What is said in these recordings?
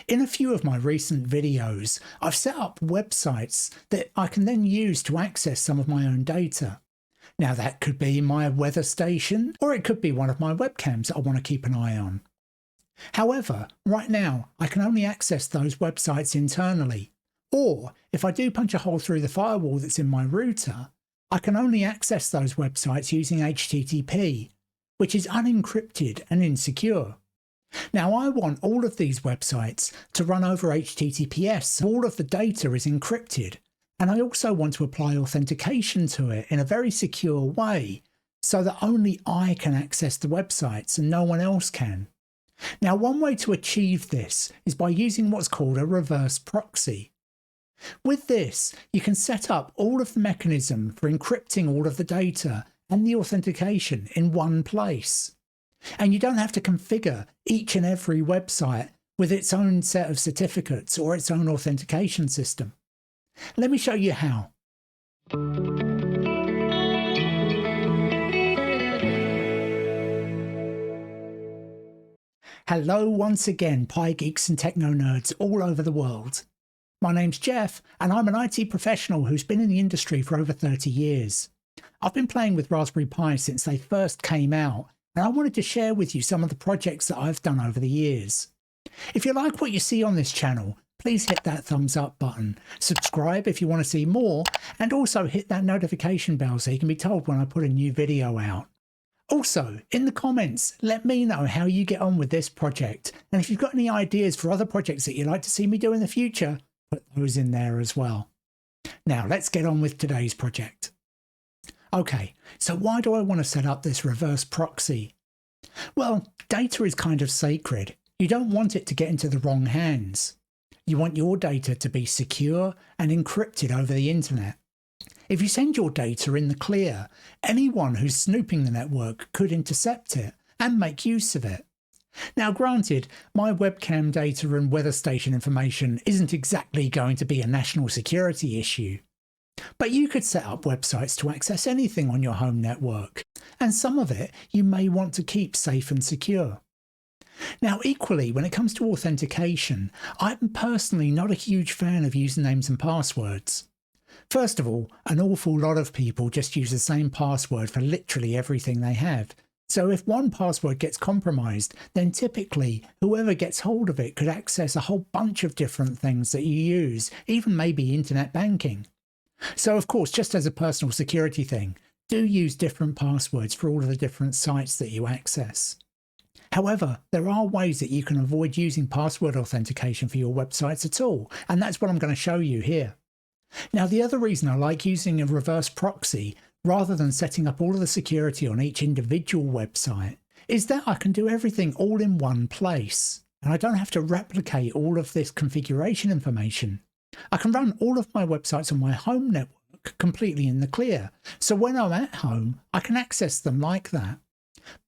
In a few of my recent videos, I've set up websites that I can then use to access some of my own data. Now that could be my weather station, or it could be one of my webcams that I want to keep an eye on. However, right now I can only access those websites internally, or if I do punch a hole through the firewall that's in my router, I can only access those websites using HTTP, which is unencrypted and insecure. Now I want all of these websites to run over HTTPS, so all of the data is encrypted, and I also want to apply authentication to it in a very secure way so that only I can access the websites and no one else can. Now one way to achieve this is by using what's called a reverse proxy. With this, you can set up all of the mechanism for encrypting all of the data and the authentication in one place. And you don't have to configure each and every website with its own set of certificates or its own authentication system. Let me show you how. Hello once again, Pi geeks and techno nerds all over the world. My name's Jeff, and I'm an IT professional who's been in the industry for over 30 years. I've been playing with Raspberry Pi since they first came out, and I wanted to share with you some of the projects that I've done over the years. If you like what you see on this channel, please hit that thumbs up button, subscribe if you want to see more, and also hit that notification bell so you can be told when I put a new video out. Also, in the comments, let me know how you get on with this project, and if you've got any ideas for other projects that you'd like to see me do in the future, put those in there as well. Now let's get on with today's project. Okay, so why do I want to set up this reverse proxy? Well, data is kind of sacred. You don't want it to get into the wrong hands. You want your data to be secure and encrypted over the internet. If you send your data in the clear, anyone who's snooping the network could intercept it and make use of it. Now granted, my webcam data and weather station information isn't exactly going to be a national security issue. But you could set up websites to access anything on your home network, and some of it you may want to keep safe and secure. Now equally, when it comes to authentication, I'm personally not a huge fan of usernames and passwords. First of all, an awful lot of people just use the same password for literally everything they have. So if one password gets compromised, then typically whoever gets hold of it could access a whole bunch of different things that you use, even maybe internet banking. So of course, just as a personal security thing, do use different passwords for all of the different sites that you access. However, there are ways that you can avoid using password authentication for your websites at all, and that's what I'm going to show you here. Now, the other reason I like using a reverse proxy rather than setting up all of the security on each individual website is that I can do everything all in one place, and I don't have to replicate all of this configuration information. I can run all of my websites on my home network completely in the clear, so when I'm at home, I can access them like that.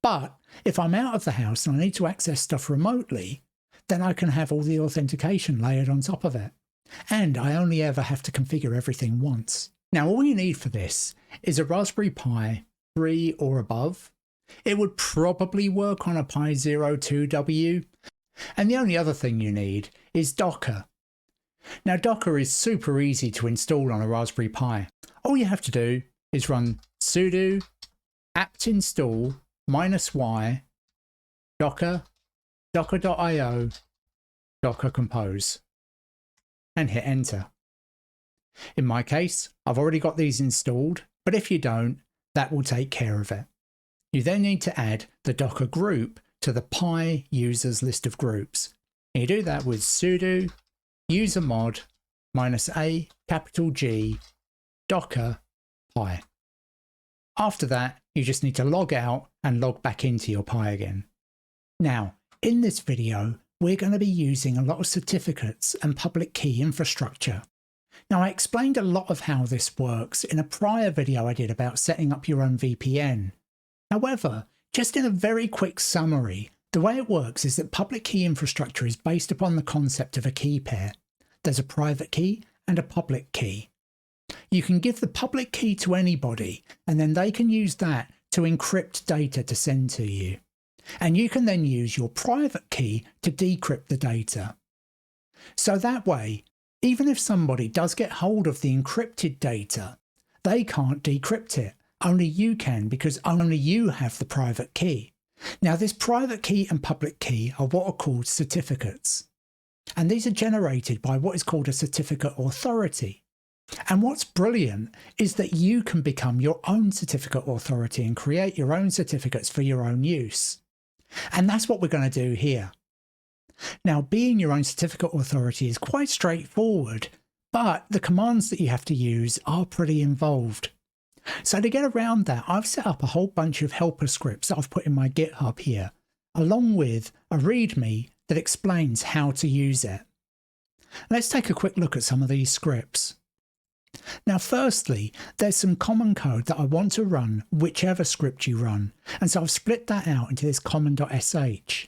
But if I'm out of the house and I need to access stuff remotely, then I can have all the authentication layered on top of it. And I only ever have to configure everything once. Now all you need for this is a Raspberry Pi 3 or above. It would probably work on a Pi 02W. And the only other thing you need is Docker. Now Docker is super easy to install on a Raspberry Pi. All you have to do is run sudo apt install -y docker docker.io docker compose and hit enter. In my case, I've already got these installed, but if you don't, that will take care of it. You then need to add the Docker group to the Pi users list of groups. And you do that with sudo usermod -a G docker pi. After that, you just need to log out and log back into your Pi again. Now, in this video, we're going to be using a lot of certificates and public key infrastructure. Now, I explained a lot of how this works in a prior video I did about setting up your own VPN. However, just in a very quick summary, the way it works is that public key infrastructure is based upon the concept of a key pair. There's a private key and a public key. You can give the public key to anybody, and then they can use that to encrypt data to send to you. And you can then use your private key to decrypt the data. So that way, even if somebody does get hold of the encrypted data, they can't decrypt it. Only you can, because only you have the private key. Now, this private key and public key are what are called certificates. And these are generated by what is called a certificate authority. And what's brilliant is that you can become your own certificate authority and create your own certificates for your own use. And that's what we're going to do here. Now, being your own certificate authority is quite straightforward, but the commands that you have to use are pretty involved. So to get around that, I've set up a whole bunch of helper scripts that I've put in my GitHub here, along with a README that explains how to use it. Let's take a quick look at some of these scripts. Now, firstly, there's some common code that I want to run whichever script you run, and so I've split that out into this common.sh.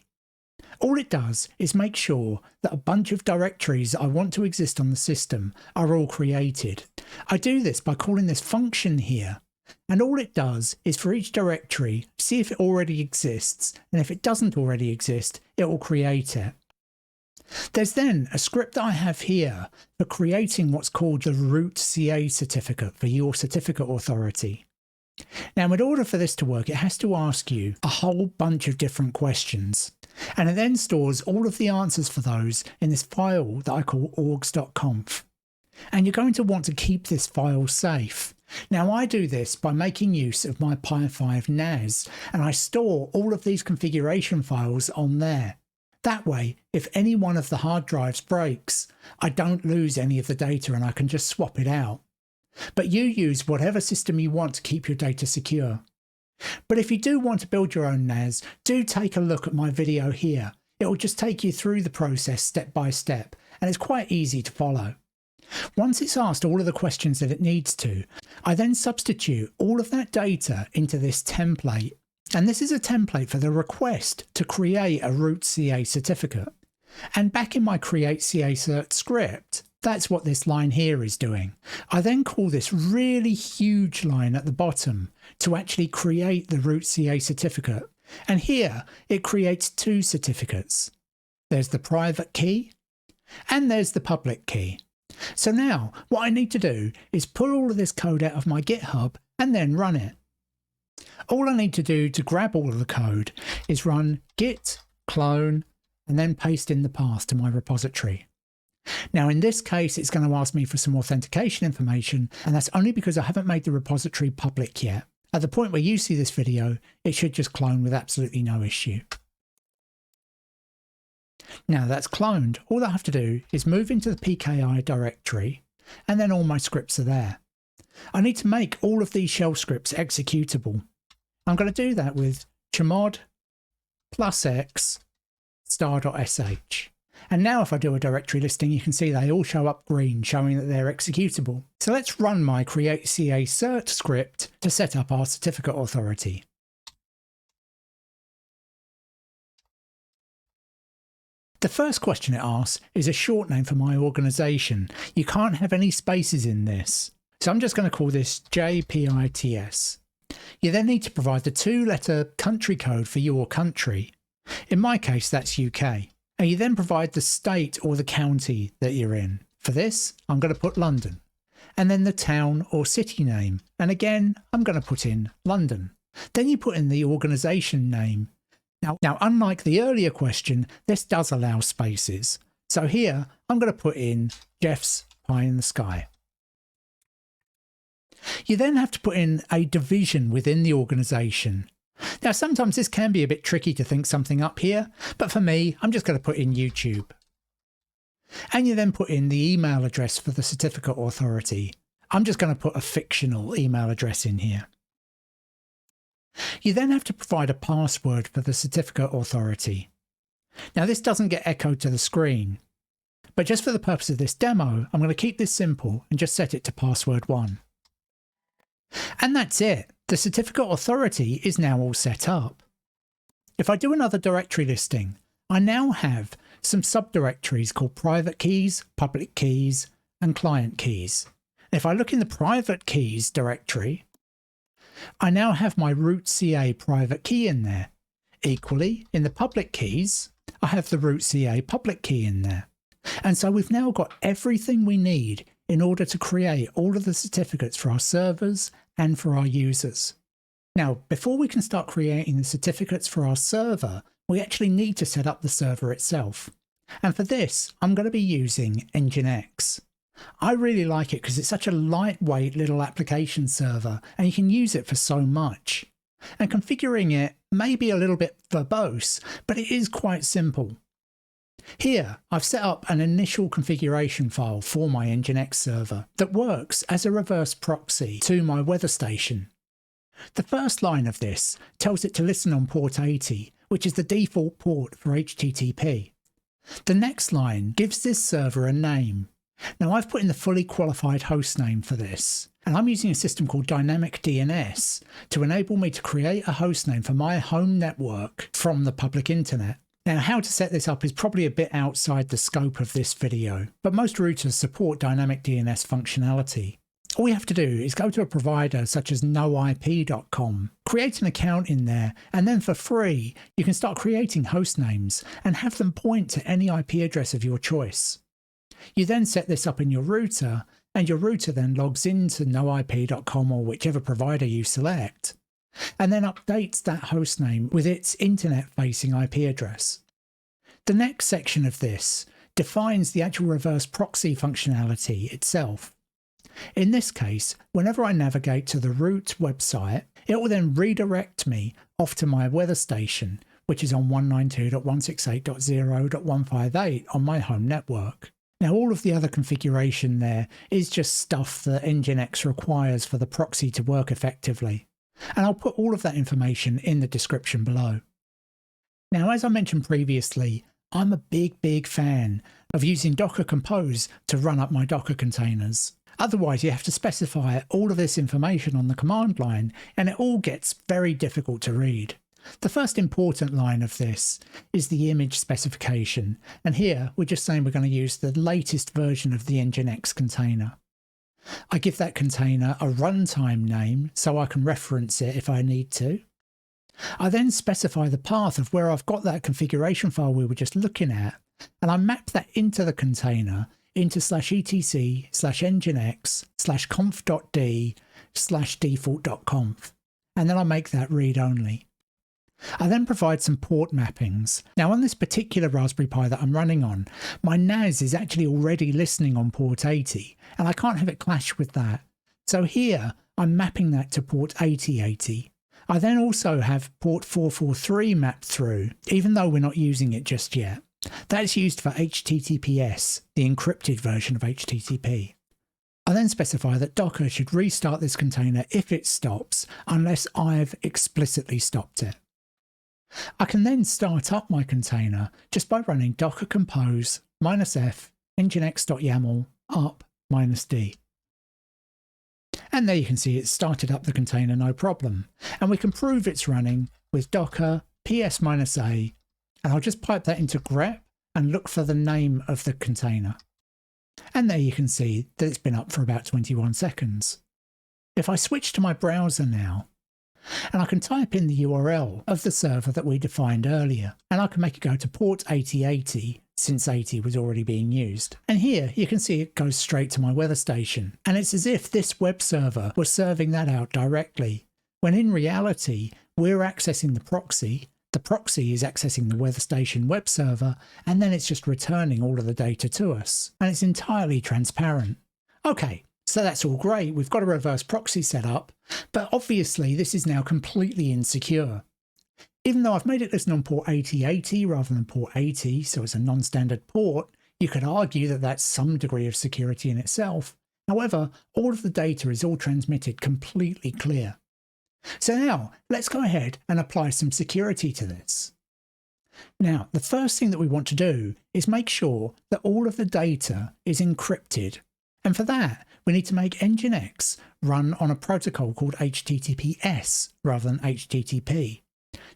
All it does is make sure that a bunch of directories that I want to exist on the system are all created. I do this by calling this function here, and all it does is for each directory see if it already exists, and if it doesn't already exist, it will create it. There's then a script that I have here for creating what's called the root CA certificate for your certificate authority. Now, in order for this to work, it has to ask you a whole bunch of different questions, and it then stores all of the answers for those in this file that I call orgs.conf. And you're going to want to keep this file safe. Now, I do this by making use of my Pi 5 NAS, and I store all of these configuration files on there. That way, if any one of the hard drives breaks, I don't lose any of the data and I can just swap it out. But you use whatever system you want to keep your data secure. But if you do want to build your own NAS, do take a look at my video here. It will just take you through the process step by step, and it's quite easy to follow. Once it's asked all of the questions that it needs to, I then substitute all of that data into this template. And this is a template for the request to create a root CA certificate. And back in my create CA cert script, that's what this line here is doing. I then call this really huge line at the bottom to actually create the root CA certificate. And here it creates two certificates. There's the private key and there's the public key. So now what I need to do is pull all of this code out of my GitHub and then run it. All I need to do to grab all of the code is run git clone and then paste in the path to my repository. Now, in this case, it's going to ask me for some authentication information, and that's only because I haven't made the repository public yet. At the point where you see this video, it should just clone with absolutely no issue. Now that's cloned, all I have to do is move into the PKI directory, and then all my scripts are there. I need to make all of these shell scripts executable. I'm going to do that with chmod +x star.sh. And now if I do a directory listing, you can see they all show up green, showing that they're executable. So let's run my create CA cert script to set up our certificate authority. The first question it asks is a short name for my organization. You can't have any spaces in this. So I'm just going to call this JPITS. You then need to provide the 2-letter country code for your country. In my case, that's UK. And you then provide the state or the county that you're in. For this, I'm going to put London. And then the town or city name. And again, I'm going to put in London. Then you put in the organization name. Now, unlike the earlier question, this does allow spaces. So here, I'm going to put in Jeff's Pie in the Sky. You then have to put in a division within the organization. Now, sometimes this can be a bit tricky to think something up here, but for me, I'm just going to put in YouTube. And you then put in the email address for the certificate authority. I'm just going to put a fictional email address in here. You then have to provide a password for the certificate authority. Now, this doesn't get echoed to the screen, but just for the purpose of this demo, I'm going to keep this simple and just set it to password 1. And that's it. The certificate authority is now all set up. If I do another directory listing, I now have some subdirectories called private keys, public keys, and client keys. And if I look in the private keys directory, I now have my root CA private key in there. Equally, in the public keys, I have the root CA public key in there. And so we've now got everything we need in order to create all of the certificates for our servers and for our users. Now, before we can start creating the certificates for our server, we actually need to set up the server itself. And for this, I'm going to be using NGINX. I really like it because it's such a lightweight little application server and you can use it for so much. And configuring it may be a little bit verbose, but it is quite simple. Here, I've set up an initial configuration file for my NGINX server that works as a reverse proxy to my weather station. The first line of this tells it to listen on port 80, which is the default port for HTTP. The next line gives this server a name. Now I've put in the fully qualified host name for this, and I'm using a system called Dynamic DNS to enable me to create a host name for my home network from the public internet. Now how to set this up is probably a bit outside the scope of this video, but most routers support Dynamic DNS functionality. All you have to do is go to a provider such as noip.com, create an account in there, and then for free you can start creating host names and have them point to any IP address of your choice. You then set this up in your router, and your router then logs into noip.com or whichever provider you select, and then updates that host name with its internet-facing IP address. The next section of this defines the actual reverse proxy functionality itself. In this case, whenever I navigate to the root website, it will then redirect me off to my weather station, which is on 192.168.0.158 on my home network. Now all of the other configuration there is just stuff that NGINX requires for the proxy to work effectively. And I'll put all of that information in the description below. Now, as I mentioned previously, I'm a big fan of using Docker Compose to run up my Docker containers. Otherwise, you have to specify all of this information on the command line, and it all gets very difficult to read. The first important line of this is the image specification, and here we're just saying we're going to use the latest version of the NGINX container. I give that container a runtime name so I can reference it if I need to. I then specify the path of where I've got that configuration file we were just looking at, and I map that into the container into /etc/nginx/conf.d/default.conf, and then I make that read only. I then provide some port mappings. Now on this particular Raspberry Pi that I'm running on, my NAS is actually already listening on port 80, and I can't have it clash with that. So here I'm mapping that to port 8080. I then also have port 443 mapped through, even though we're not using it just yet. That's used for HTTPS, the encrypted version of HTTP. I then specify that Docker should restart this container if it stops, unless I've explicitly stopped it. I can then start up my container just by running docker compose -f nginx.yaml up -d. And there you can see it started up the container no problem. And we can prove it's running with docker ps-a, and I'll just pipe that into grep and look for the name of the container. And there you can see that it's been up for about 21 seconds. If I switch to my browser now, and I can type in the URL of the server that we defined earlier, and I can make it go to port 8080 since 80 was already being used. And here you can see it goes straight to my weather station, and it's as if this web server was serving that out directly, when in reality we're accessing the proxy is accessing the weather station web server, and then it's just returning all of the data to us, and it's entirely transparent. Okay. So that's all great, we've got a reverse proxy set up, but obviously this is now completely insecure. Even though I've made it listen on port 8080 rather than port 80, so it's a non-standard port, you could argue that that's some degree of security in itself. However, all of the data is all transmitted completely clear. So now, let's go ahead and apply some security to this. Now, the first thing that we want to do is make sure that all of the data is encrypted. And for that, we need to make NGINX run on a protocol called HTTPS rather than HTTP.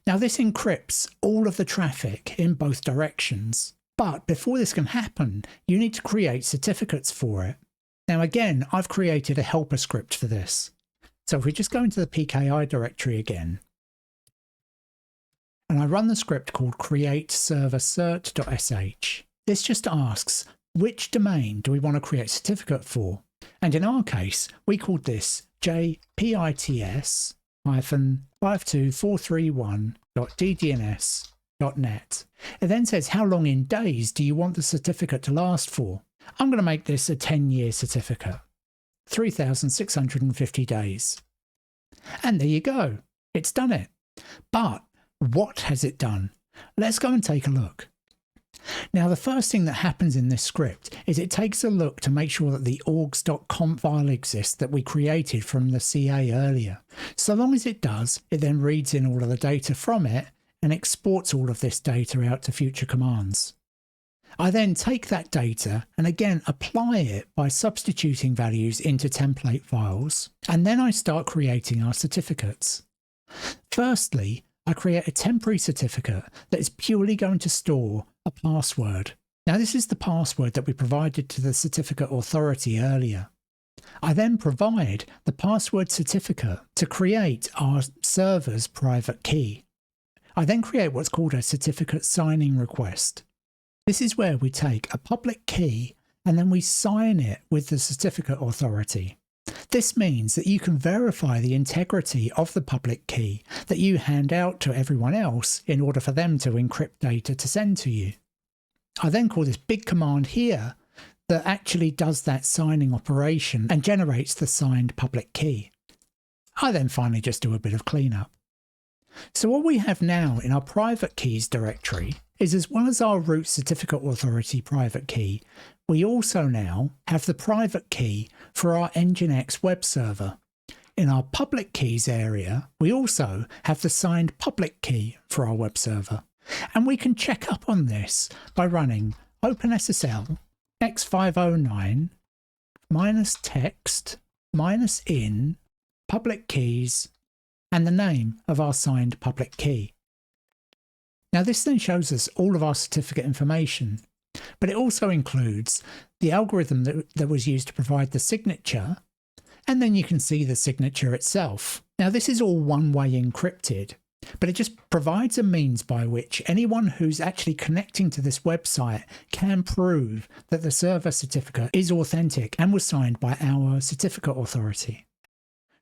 Now this encrypts all of the traffic in both directions. But before this can happen, you need to create certificates for it. Now again, I've created a helper script for this. So if we just go into the PKI directory again, and I run the script called create server cert.sh. This just asks which domain do we want to create a certificate for, and in our case we called this jpits-52431.ddns.net. It then says how long in days do you want the certificate to last for. I'm going to make this a 10-year certificate, 3,650 days. And there you go, it's done it. But what has it done? Let's go and take a look. Now the first thing that happens in this script is it takes a look to make sure that the orgs.conf file exists that we created from the CA earlier. So long as it does, it then reads in all of the data from it and exports all of this data out to future commands. I then take that data and again apply it by substituting values into template files, and then I start creating our certificates. Firstly, I create a temporary certificate that is purely going to store a password. Now this is the password that we provided to the certificate authority earlier. I then provide the password certificate to create our server's private key. I then create what's called a certificate signing request. This is where we take a public key and then we sign it with the certificate authority. This means that you can verify the integrity of the public key that you hand out to everyone else in order for them to encrypt data to send to you. I then call this big command here that actually does that signing operation and generates the signed public key. I then finally just do a bit of cleanup. So what we have now in our private keys directory is, as well as our root certificate authority private key, we also now have the private key for our NGINX web server. In our public keys area, we also have the signed public key for our web server. And we can check up on this by running OpenSSL x509 -text -in public keys and the name of our signed public key. Now this then shows us all of our certificate information, but it also includes the algorithm that was used to provide the signature, and then you can see the signature itself. Now this is all one-way encrypted, but it just provides a means by which anyone who's actually connecting to this website can prove that the server certificate is authentic and was signed by our certificate authority.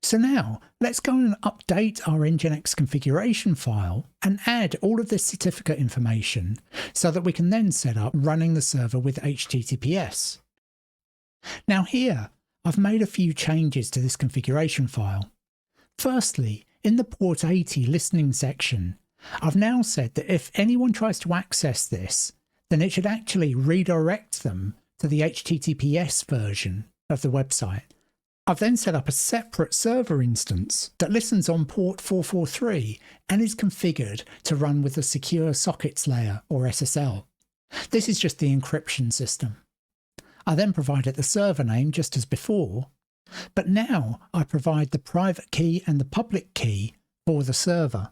So now let's go and update our NGINX configuration file and add all of this certificate information so that we can then set up running the server with HTTPS. Now here, I've made a few changes to this configuration file. Firstly, in the port 80 listening section, I've now said that if anyone tries to access this, then it should actually redirect them to the HTTPS version of the website. I've then set up a separate server instance that listens on port 443 and is configured to run with the Secure Sockets Layer, or SSL. This is just the encryption system. I then provided the server name just as before, but now I provide the private key and the public key for the server.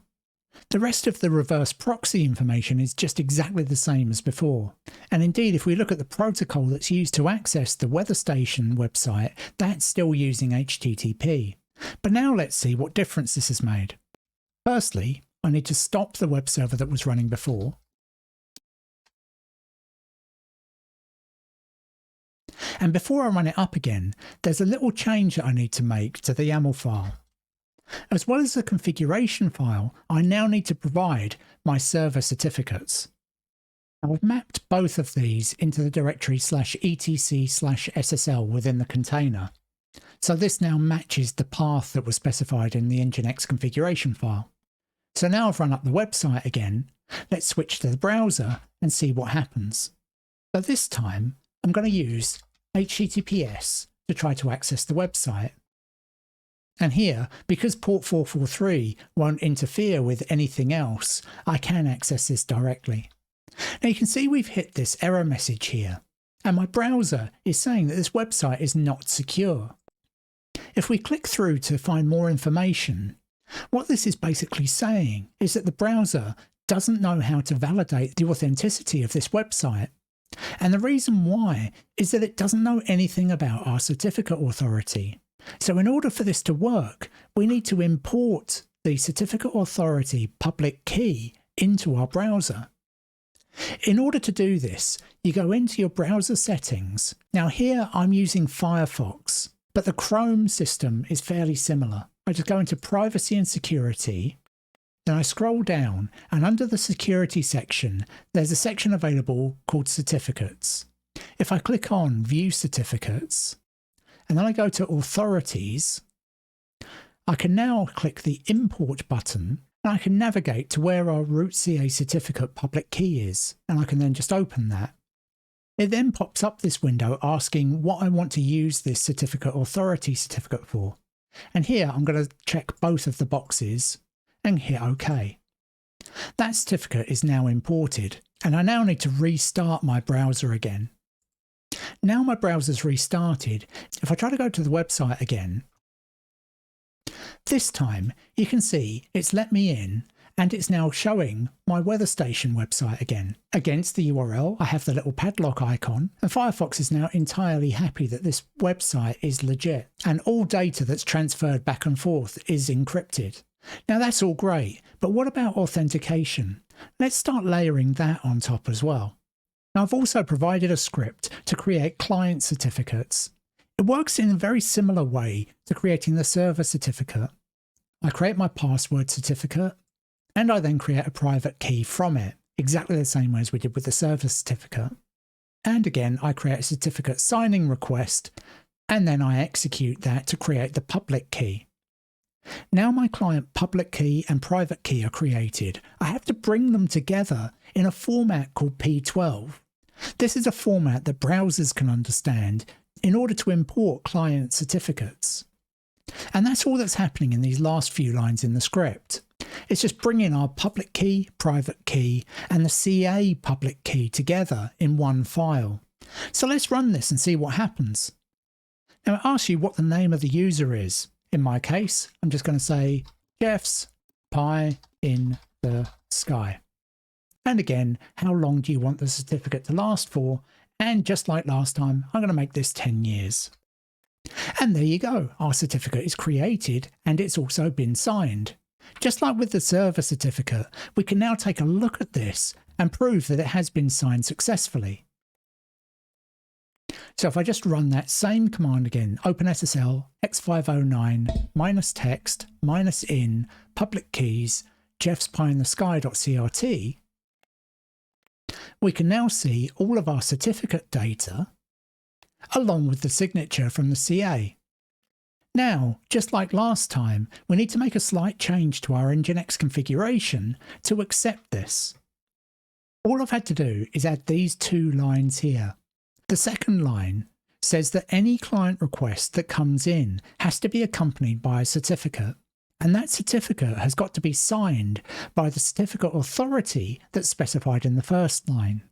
The rest of the reverse proxy information is just exactly the same as before. And indeed, if we look at the protocol that's used to access the weather station website, that's still using HTTP. But now let's see what difference this has made. Firstly, I need to stop the web server that was running before. And before I run it up again, there's a little change that I need to make to the YAML file. As well as the configuration file, I now need to provide my server certificates. I've mapped both of these into the directory /etc/SSL within the container. So this now matches the path that was specified in the NGINX configuration file. So now I've run up the website again. Let's switch to the browser and see what happens. But this time, I'm going to use HTTPS to try to access the website. And here, because port 443 won't interfere with anything else, I can access this directly. Now you can see we've hit this error message here, and my browser is saying that this website is not secure. If we click through to find more information, what this is basically saying is that the browser doesn't know how to validate the authenticity of this website. And the reason why is that it doesn't know anything about our certificate authority. So in order for this to work, we need to import the certificate authority public key into our browser. In order to do this, you go into your browser settings. Now here I'm using Firefox, but the Chrome system is fairly similar. I just go into privacy and security, then I scroll down, and under the security section, there's a section available called certificates. If I click on view certificates, and then I go to authorities, I can now click the import button and I can navigate to where our root CA certificate public key is, and I can then just open that. It then pops up this window asking what I want to use this certificate authority certificate for. And here I'm going to check both of the boxes and hit OK. That certificate is now imported, and I now need to restart my browser again. Now my browser's restarted, if I try to go to the website again, this time you can see it's let me in and it's now showing my weather station website again. Against the URL I have the little padlock icon, and Firefox is now entirely happy that this website is legit and all data that's transferred back and forth is encrypted. Now that's all great, but what about authentication? Let's start layering that on top as well. Now I've also provided a script to create client certificates. It works in a very similar way to creating the server certificate. I create my password certificate, and I then create a private key from it, exactly the same way as we did with the server certificate. And again, I create a certificate signing request, and then I execute that to create the public key. Now my client public key and private key are created. I have to bring them together in a format called P12. This is a format that browsers can understand in order to import client certificates. And that's all that's happening in these last few lines in the script. It's just bringing our public key, private key, and the CA public key together in one file. So let's run this and see what happens. Now it asks you what the name of the user is. In my case, I'm just going to say Jeff's Pie in the Sky. And again, how long do you want the certificate to last for? And just like last time, I'm going to make this 10 years. And there you go, our certificate is created and it's also been signed. Just like with the server certificate, we can now take a look at this and prove that it has been signed successfully. So if I just run that same command again, OpenSSL x509 -text -in public keys jeffspieinthe-sky.crt, we can now see all of our certificate data along with the signature from the CA. Now, just like last time, we need to make a slight change to our NGINX configuration to accept this. All I've had to do is add these two lines here. The second line says that any client request that comes in has to be accompanied by a certificate, and that certificate has got to be signed by the certificate authority that's specified in the first line.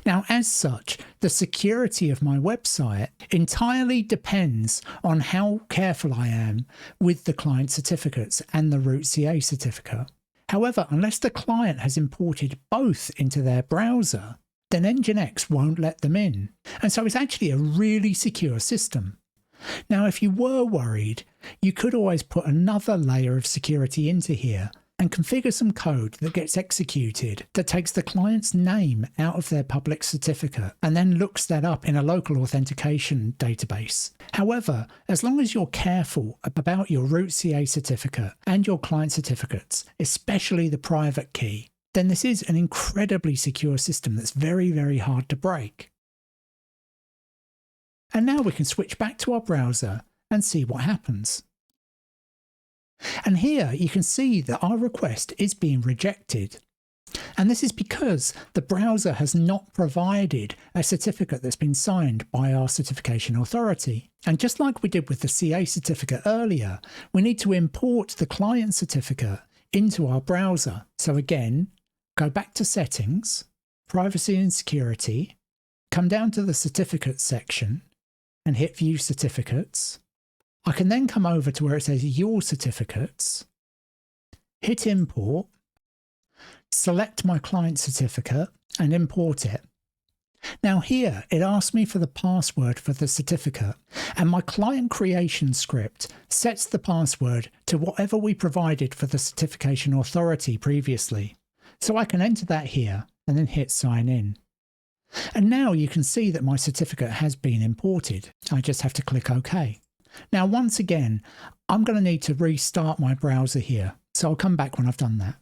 Now, as such, the security of my website entirely depends on how careful I am with the client certificates and the root CA certificate. However, unless the client has imported both into their browser, then NGINX won't let them in. And so it's actually a really secure system. Now, if you were worried, you could always put another layer of security into here and configure some code that gets executed that takes the client's name out of their public certificate and then looks that up in a local authentication database. However, as long as you're careful about your root CA certificate and your client certificates, especially the private key, then this is an incredibly secure system that's very, very hard to break. And now we can switch back to our browser and see what happens. And here you can see that our request is being rejected. And this is because the browser has not provided a certificate that's been signed by our certification authority. And just like we did with the CA certificate earlier, we need to import the client certificate into our browser. So again, go back to Settings, Privacy and Security, come down to the Certificates section and hit View Certificates. I can then come over to where it says Your Certificates, hit Import, select my client certificate and import it. Now here it asks me for the password for the certificate, and my client creation script sets the password to whatever we provided for the certification authority previously. So I can enter that here and then hit sign in. And now you can see that my certificate has been imported. I just have to click OK. Now, once again, I'm going to need to restart my browser here. So I'll come back when I've done that.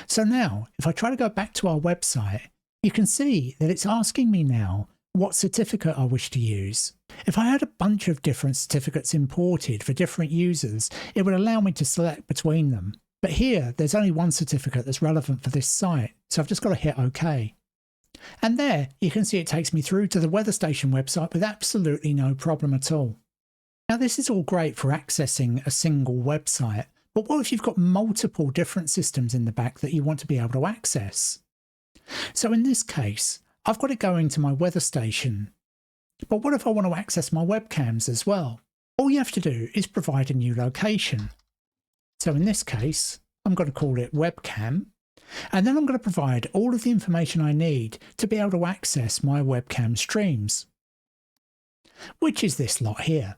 So now, if I try to go back to our website, you can see that it's asking me now what certificate I wish to use. If I had a bunch of different certificates imported for different users, it would allow me to select between them. But here, there's only one certificate that's relevant for this site, so I've just got to hit OK. And there, you can see it takes me through to the weather station website with absolutely no problem at all. Now, this is all great for accessing a single website, but what if you've got multiple different systems in the back that you want to be able to access? So in this case, I've got it going to my weather station. But what if I want to access my webcams as well? All you have to do is provide a new location. So in this case, I'm going to call it webcam, and then I'm going to provide all of the information I need to be able to access my webcam streams, which is this lot here.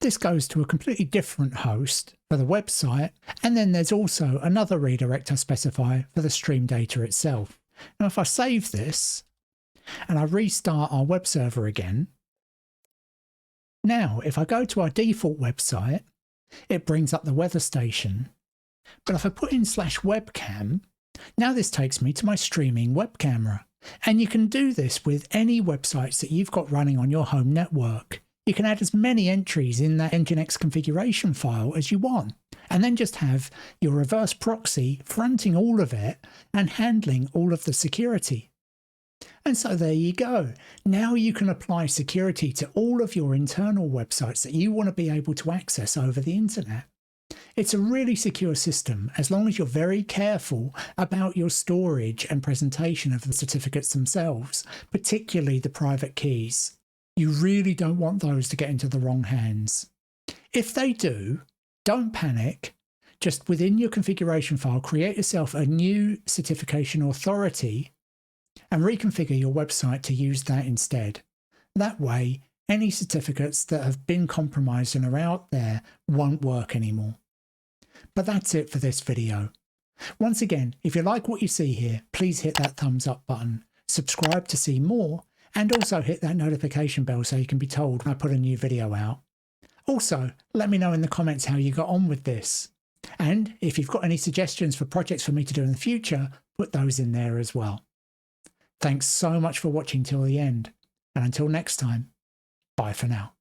This goes to a completely different host for the website, and then there's also another redirect I specify for the stream data itself. Now, if I save this and I restart our web server again, now if I go to our default website, it brings up the weather station. But if I put in /webcam, now this takes me to my streaming web camera. And you can do this with any websites that you've got running on your home network. You can add as many entries in that NGINX configuration file as you want, and then just have your reverse proxy fronting all of it and handling all of the security. And so there you go. Now you can apply security to all of your internal websites that you want to be able to access over the internet. It's a really secure system as long as you're very careful about your storage and presentation of the certificates themselves, particularly the private keys. You really don't want those to get into the wrong hands. If they do, don't panic. Just within your configuration file, create yourself a new certification authority and reconfigure your website to use that instead. That way, any certificates that have been compromised and are out there won't work anymore. But that's it for this video. Once again, if you like what you see here, please hit that thumbs up button, subscribe to see more, and also hit that notification bell so you can be told when I put a new video out. Also, let me know in the comments how you got on with this. And if you've got any suggestions for projects for me to do in the future, put those in there as well. Thanks so much for watching till the end. And until next time, bye for now.